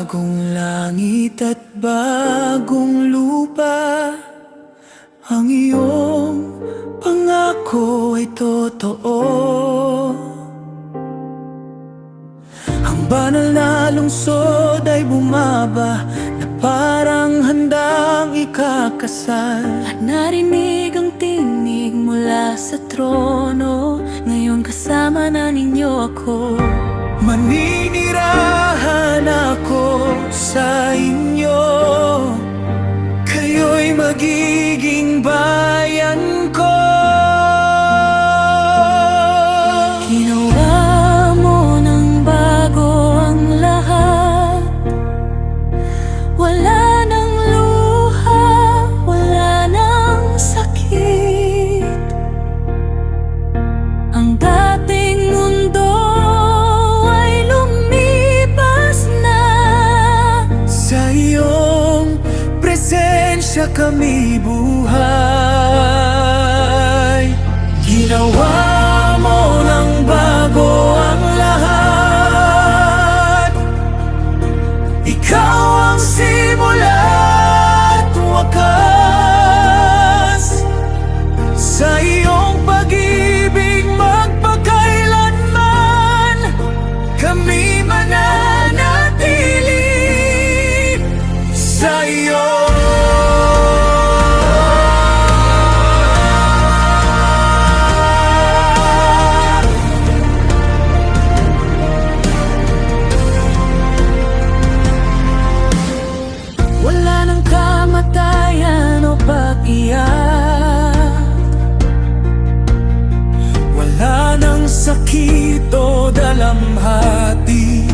Bagong langit at bagong lupa, ang iyong pangako ay totoo. Ang banal na lungsod ay bumaba, na parang handang ikakasal. At narinig ang tinig mula sa trono, ngayon kasama na ninyo ako. Maninirahan ako sa inyo, kayo'y magiging bayan ko. Ginawa mo ng bago ang lahat, wala nang luha, wala nang sakit. Ang dating mundo ay lumipas na, sa iyong presensya kami buhay. Ginawa mo ng bago ang lahat, ikaw ang simula at wakas. Sa iyong pag-ibig magpakailanman, kami mananatili sa iyo. Wala nang kamatayan o pag-iyak, wala nang sakit o dalamhati.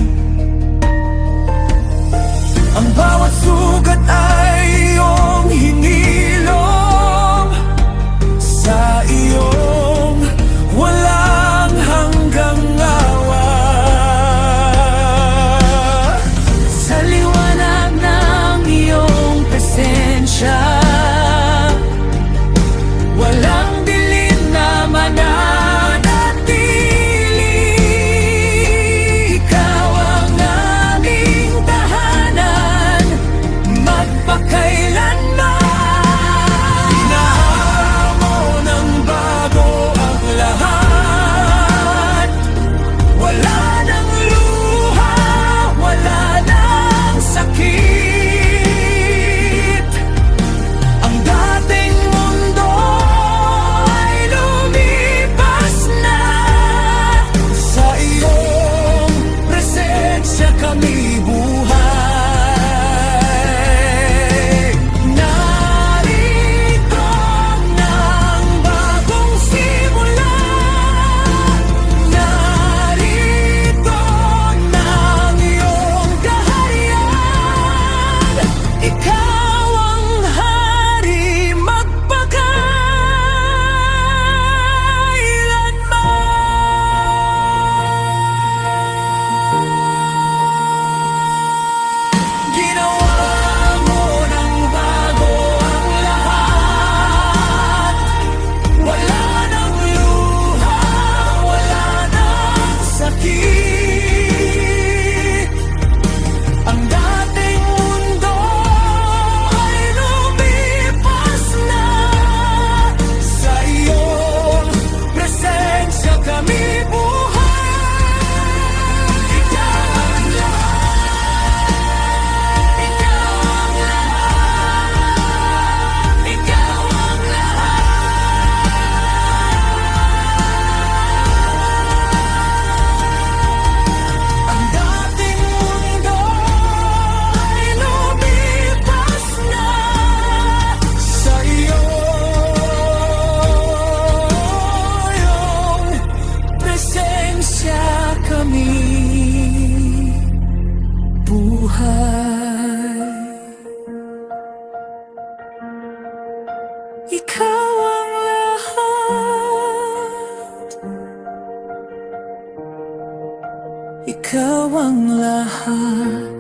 Ang bawat sugat ay iyong hinilom, sa iyong walang hanggang awa. Sa liwanag ng iyong presensya, walang dilim na mananatili. Ikaw ang aming tahanan, magpakailanman. Inahamon ng bago ang lahat, wala nang luha, wala nang sakit. Ang dating mundo ay lumipas na, sa iyong presensya kami buhay. Narito ng bagong simula, narito ng iyong kaharian. Ikaw ang hari magpakailanman. Ginawa mo ng bago ang lahat, wala nang luha, wala nang sakit. Ang dating mundo ay lumipas na, sa iyong presensya kami buhay. Ikaw ang lahat, ikaw ang lahat, ikaw ang lahat. Ang dating mundo ay lumipas na, sa iyong presensya kami buhay. Ikaw ang lahat, ikaw ang lahat.